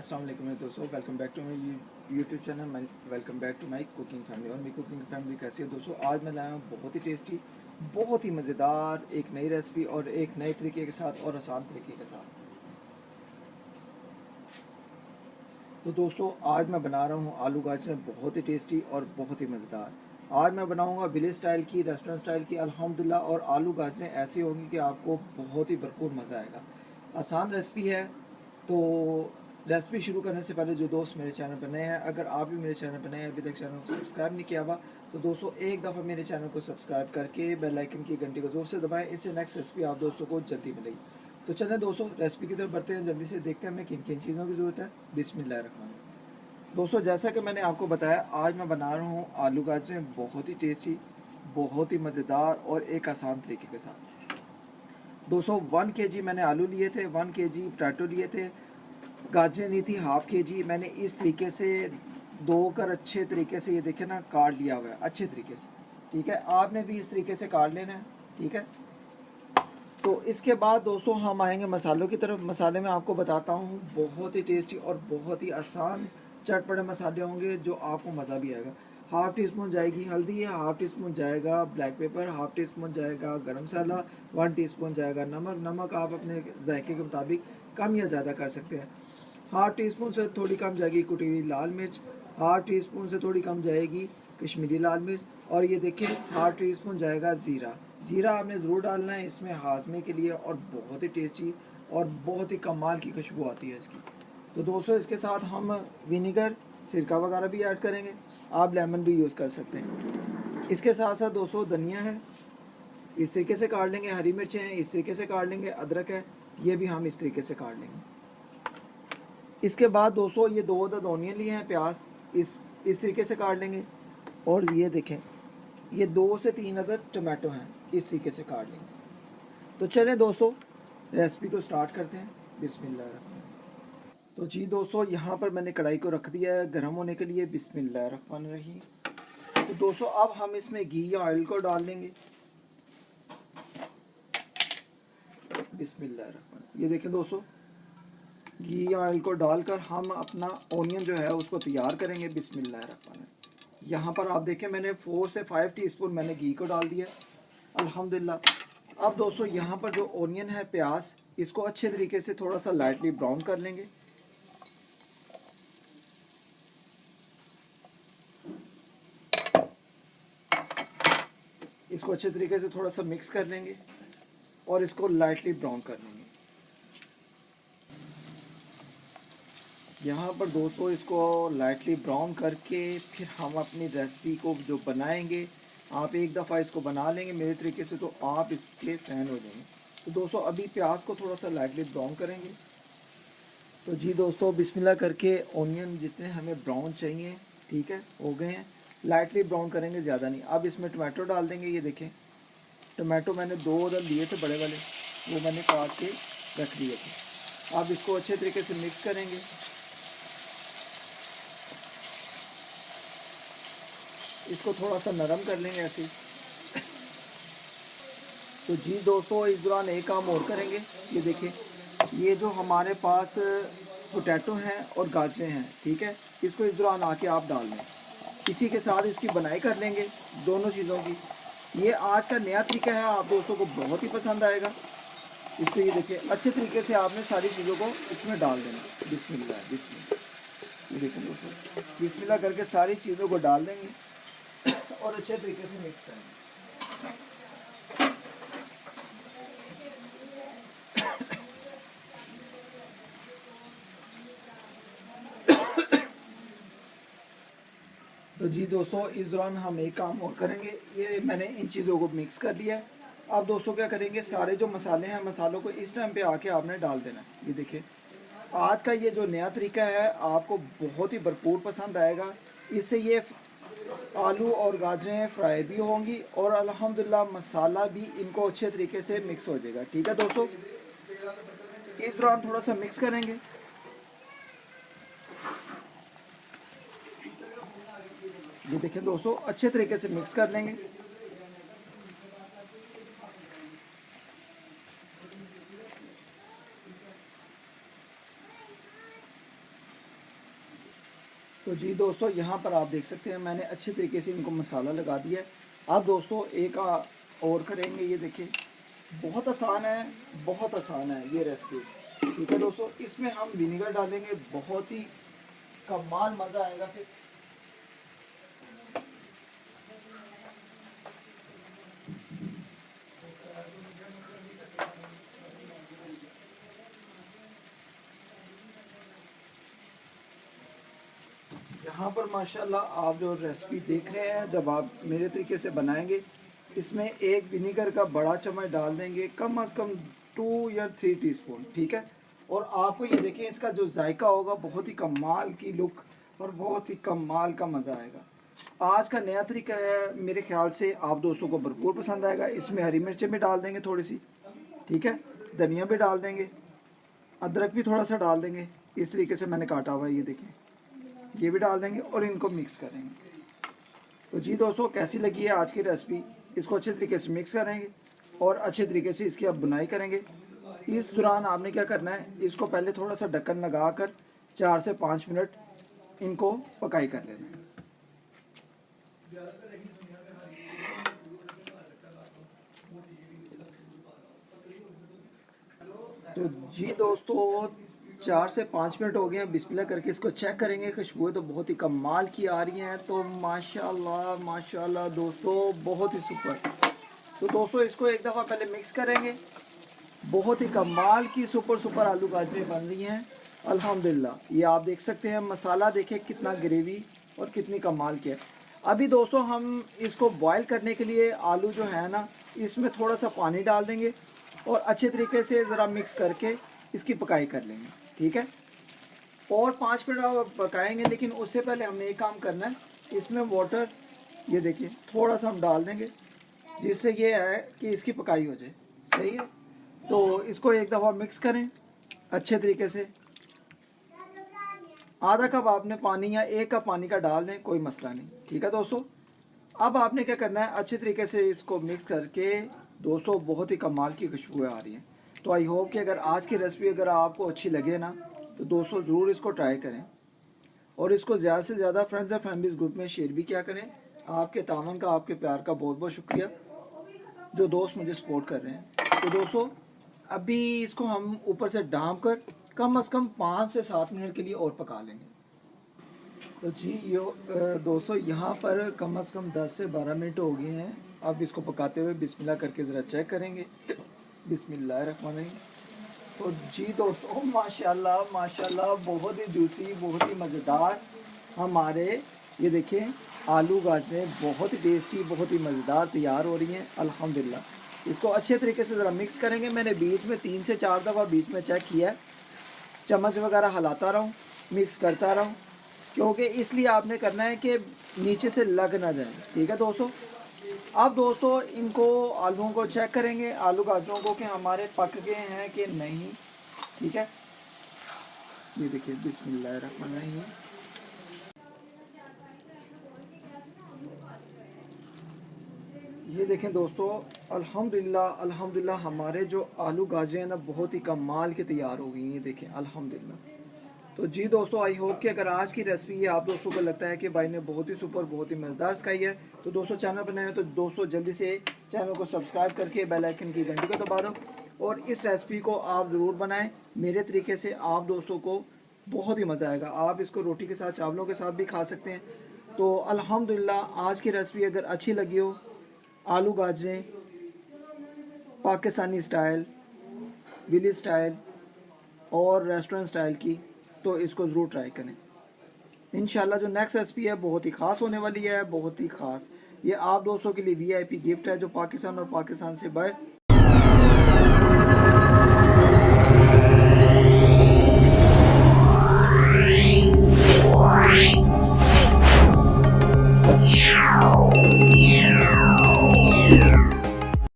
अस्सलाम वालेकुम दोस्तों, welcome back to my YouTube channel. Welcome back to my cooking family. और मेरी कुकिंग फैमिली कैसी है दोस्तों? आज मैं लाया हूँ बहुत ही टेस्टी, बहुत ही मज़ेदार एक नई रेसिपी और एक नए तरीके के साथ और आसान तरीके के साथ। तो दोस्तों आज मैं बना रहा हूँ आलू गाजर, बहुत ही टेस्टी और बहुत ही मज़ेदार। आज मैं बनाऊँगा विलेज स्टाइल की, रेस्टोरेंट स्टाइल की अल्हम्दुलिल्लाह। और आलू गाजरें ऐसी होंगी कि आपको बहुत ही भरपूर मज़ा आएगा। आसान रेसिपी है। तो रेसिपी शुरू करने से पहले जो दोस्त मेरे चैनल पर नए हैं, अगर आप भी मेरे चैनल पर नए हैं, अभी तक चैनल को सब्सक्राइब नहीं किया हुआ, तो दोस्तों एक दफ़ा मेरे चैनल को सब्सक्राइब करके बेल आइकन की घंटी को ज़ोर से दबाएं। इससे नेक्स्ट रेसिपी आप दोस्तों को जल्दी मिलेगी। तो चलें दोस्तों रेसिपी की तरफ बढ़ते हैं, जल्दी से देखते हैं हमें किन किन चीज़ों की ज़रूरत है। बिस्मिल्लाहिर्रहमानिर्रहीम। दोस्तों जैसा कि मैंने आपको बताया, आज मैं बना रहा हूँ आलू गाजरें, बहुत ही टेस्टी, बहुत ही मज़ेदार और एक आसान तरीके के साथ। दोस्तों 1 kg मैंने आलू लिए थे, 1 kg पोटैटो लिए थे, गाजरें ली थी हाफ़ kg। मैंने इस तरीके से धोकर अच्छे तरीके से, ये देखें ना, काट लिया हुआ है अच्छे तरीके से। ठीक है, आपने भी इस तरीके से काट लेना है। ठीक है, तो इसके बाद दोस्तों हम आएंगे मसालों की तरफ। मसाले मैं आपको बताता हूँ, बहुत ही टेस्टी और बहुत ही आसान चटपटे मसाले होंगे जो आपको मज़ा भी आएगा। हाफ़ टी स्पून जाएगी हल्दी है, हाफ़ टी स्पून जाएगा black pepper, half tea spoon जाएगा गरम मसाला, 1 टीस्पून जाएगा नमक। नमक आप अपने जायके के मुताबिक कम या ज़्यादा कर सकते हैं। हाफ़ टी स्पून से थोड़ी कम जाएगी कुटी हुई लाल मिर्च, हाफ़ टी स्पून से थोड़ी कम जाएगी कश्मीरी लाल मिर्च, और ये देखिए हाफ़ टी स्पून जाएगा ज़ीरा। ज़ीरा आपने ज़रूर डालना है इसमें हाजमे के लिए, और बहुत ही टेस्टी और बहुत ही कमाल की खुशबू आती है इसकी। तो दोस्तों इसके साथ हम विनीगर, सिरका वगैरह भी ऐड करेंगे, आप लेमन भी यूज़ कर सकते हैं। इसके साथ साथ दोस्तों धनिया है, इस तरीके से काट लेंगे। हरी मिर्चें हैं, इस तरीके से काट लेंगे। अदरक है, ये भी हम इस तरीके से काट लेंगे। इसके बाद दोस्तों ये 2 अदद ऑनियन लिए हैं, प्याज, इस तरीके से काट लेंगे। और ये देखें, ये 2 से 3 अदद टमाटो हैं, इस तरीके से काट लेंगे। तो चलें दोस्तों रेसिपी को स्टार्ट करते हैं। बिस्मिल्लाहिर्रहमानिर्रहीम। तो जी दोस्तों यहाँ पर मैंने कढ़ाई को रख दिया है गर्म होने के लिए। बिस्मिल्लाहिर्रहमानिर्रहीम। तो दोस्तों अब हम इसमें घी या ऑयल को डाल देंगे। बिस्मिल्लाहिर्रहमानिर्रहीम। ये देखें दोस्तों, घी या ऑयल को डालकर हम अपना ऑनियन जो है उसको तैयार करेंगे। बिस्मिल्लाहिर्रहमानिर्रहीम। यहाँ पर आप देखें मैंने 4 से 5 टीस्पून मैंने घी को डाल दिया अल्हम्दुलिल्लाह। अब दोस्तों यहाँ पर जो ऑनियन है, प्याज, इसको अच्छे तरीके से थोड़ा सा लाइटली ब्राउन कर लेंगे। इसको अच्छे तरीके से थोड़ा सा मिक्स कर लेंगे और इसको लाइटली ब्राउन कर लेंगे। यहाँ पर दोस्तों इसको लाइटली ब्राउन करके फिर हम अपनी रेसिपी को जो बनाएंगे, आप एक दफ़ा इसको बना लेंगे मेरे तरीके से तो आप इसके फ़ैन हो जाएंगे। तो दोस्तों अभी प्याज को थोड़ा सा लाइटली ब्राउन करेंगे। तो जी दोस्तों बिस्मिल्लाह करके ऑनियन जितने हमें ब्राउन चाहिए, ठीक है, हो गए हैं। लाइटली ब्राउन करेंगे, ज़्यादा नहीं। अब इसमें टमाटो डाल देंगे। ये देखें टमाटो मैंने 2 उधर लिए थे बड़े वाले, वो मैंने काट के रख दिए थे। अब इसको अच्छे तरीके से मिक्स करेंगे। इसको थोड़ा सा नरम कर लेंगे ऐसे। तो जी दोस्तों इस दौरान एक काम और करेंगे। ये देखिए, ये जो हमारे पास पोटैटो हैं और गाजरें हैं, ठीक है, इसको इस दौरान आके आप डाल लें। इसी के साथ इसकी बनाई कर लेंगे दोनों चीज़ों की। ये आज का नया तरीका है, आप दोस्तों को बहुत ही पसंद आएगा। इसको ये देखिए अच्छे तरीके से आपने सारी चीज़ों को इसमें डाल देना। बिस्मिल्लाह बिस्मिल्लाह। ये देखिए दोस्तों, बिस्मिल्लाह करके सारी चीज़ों को डाल देंगे और अच्छे तरीके से मिक्स करेंगे। तो जी दोस्तों इस दौरान हम एक काम और करेंगे। ये मैंने इन चीज़ों को मिक्स कर लिया है। अब दोस्तों क्या करेंगे, सारे जो मसाले हैं, मसालों को इस टाइम पे आके आपने डाल देना है। ये देखिए आज का ये जो नया तरीका है आपको बहुत ही भरपूर पसंद आएगा। इससे ये आलू और गाजरें फ्राई भी होंगी और अल्हम्दुलिल्लाह मसाला भी इनको अच्छे तरीके से मिक्स हो जाएगा। ठीक है दोस्तों, इस दौरान थोड़ा सा मिक्स करेंगे। ये देखें दोस्तों अच्छे तरीके से मिक्स कर लेंगे। तो जी दोस्तों, यहाँ पर आप देख सकते हैं मैंने अच्छे तरीके से इनको मसाला लगा दिया है। अब दोस्तों एक और करेंगे, ये देखिए बहुत आसान है, बहुत आसान है ये रेसिपीज। ठीक है दोस्तों, इसमें हम विनेगर डालेंगे, बहुत ही कमाल मज़ा आएगा फिर। यहाँ पर माशाल्लाह आप जो रेसिपी देख रहे हैं, जब आप मेरे तरीके से बनाएंगे, इसमें एक विनीगर का बड़ा चम्मच डाल देंगे, कम से कम 2 या 3 टीस्पून। ठीक है, और आपको ये देखिए इसका जो जायका होगा, बहुत ही कमाल की लुक और बहुत ही कमाल का मज़ा आएगा। आज का नया तरीका है, मेरे ख्याल से आप दोस्तों को भरपूर पसंद आएगा। इसमें हरी मिर्चें भी डाल देंगे थोड़ी सी, ठीक है, धनिया भी डाल देंगे, अदरक भी थोड़ा सा डाल देंगे, इस तरीके से मैंने काटा हुआ है, ये देखें, ये भी डाल देंगे और इनको मिक्स करेंगे। तो जी दोस्तों, कैसी लगी है आज की रेसिपी? इसको अच्छे तरीके से मिक्स करेंगे और अच्छे तरीके से इसकी अब बुनाई करेंगे। इस दौरान आपने क्या करना है, इसको पहले थोड़ा सा ढक्कन लगा कर 4 से 5 मिनट इनको पकाई कर लेना है। तो जी दोस्तों, 4 से 5 मिनट हो गए हैं। बिस्मिल्लाह करके इसको चेक करेंगे, खुशबुएं तो बहुत ही कमाल की आ रही हैं। तो माशाल्लाह माशाल्लाह दोस्तों, बहुत ही सुपर। तो दोस्तों, इसको एक दफ़ा पहले मिक्स करेंगे। बहुत ही कमाल की सुपर सुपर आलू गाजरें बन रही हैं अल्हम्दुलिल्लाह। ये आप देख सकते हैं, मसाला देखें कितना ग्रेवी और कितनी कमाल की है। अभी दोस्तों हम इसको बॉयल करने के लिए आलू जो है ना, इसमें थोड़ा सा पानी डाल देंगे और अच्छे तरीके से ज़रा मिक्स करके इसकी पकाई कर लेंगे। ठीक है, और 5 मिनट आप पकाएंगे, लेकिन उससे पहले हमने एक काम करना है, इसमें वाटर ये देखिए थोड़ा सा हम डाल देंगे, जिससे ये है कि इसकी पकाई हो जाए। सही है, तो इसको एक दफ़ा मिक्स करें अच्छे तरीके से। आधा कप आपने पानी या 1 कप पानी का डाल दें, कोई मसला नहीं। ठीक है दोस्तों, अब आपने क्या करना है, अच्छे तरीके से इसको मिक्स करके दोस्तों, बहुत ही कमाल की खुशबू आ रही है। तो आई होप कि अगर आज की रेसिपी अगर आपको अच्छी लगे ना, तो दोस्तों ज़रूर इसको ट्राई करें और इसको ज़्यादा से ज़्यादा फ्रेंड्स और फैमिलीज ग्रुप में शेयर भी किया करें। आपके तावन का, आपके प्यार का बहुत बहुत शुक्रिया, जो दोस्त मुझे सपोर्ट कर रहे हैं। तो दोस्तों, अभी इसको हम ऊपर से ढाँप कर कम से कम 5 से 7 मिनट के लिए और पका लेंगे। तो जी दोस्तों, यहाँ पर कम से कम 10 से 12 मिनट हो गए हैं। अब इसको पकाते हुए बिस्मिल्लाह करके ज़रा चेक करेंगे। बिस्मिल्लाहिर्रहमानिर्रहीम। तो जी दोस्तों, माशाल्लाह माशाल्लाह, बहुत ही जूसी, बहुत ही मज़ेदार हमारे ये देखें आलू गाजरें बहुत ही टेस्टी, बहुत ही मज़ेदार तैयार हो रही हैं अल्हम्दुलिल्लाह। इसको अच्छे तरीके से ज़रा मिक्स करेंगे। मैंने बीच में 3 से 4 दफ़ा बीच में चेक किया है, चम्मच वगैरह हिलाता रहूँ, मिक्स करता रहूँ, क्योंकि इसलिए आपने करना है कि नीचे से लग ना जाए। ठीक है दोस्तों, अब दोस्तों इनको आलूओं को चेक करेंगे, आलू गाजरों को, कि हमारे पक गए हैं कि नहीं। ठीक है, ये देखिए बिस्मिल्लाहिर्रहमानिर्रहीम। ये देखें दोस्तों, अल्हम्दुलिल्लाह अल्हम्दुलिल्लाह, हमारे जो आलू गाजरें हैं ना, बहुत ही कमाल के तैयार हो गई हैं। ये देखें अल्हम्दुलिल्लाह। तो जी दोस्तों, आई होप कि अगर आज की रेसिपी ये आप दोस्तों को लगता है कि भाई ने बहुत ही सुपर, बहुत ही मज़ेदार सिखाई है, तो दोस्तों चैनल पर नए हैं तो दोस्तों जल्दी से चैनल को सब्सक्राइब करके बेल आइकन की घंटी को दबा दो और इस रेसिपी को आप ज़रूर बनाएं मेरे तरीके से। आप दोस्तों को बहुत ही मज़ा आएगा। आप इसको रोटी के साथ, चावलों के साथ भी खा सकते हैं। तो अल्हम्दुलिल्लाह, आज की रेसिपी अगर अच्छी लगी हो, आलू गाजरें पाकिस्तानी स्टाइल, विलेज स्टाइल और रेस्टोरेंट स्टाइल की, तो इसको ज़रूर ट्राई करें। इंशाल्लाह जो नेक्स्ट रेसिपी है बहुत ही ख़ास होने वाली है, बहुत ही ख़ास। ये आप दोस्तों के लिए वीआईपी गिफ्ट है, जो पाकिस्तान और पाकिस्तान से बाहर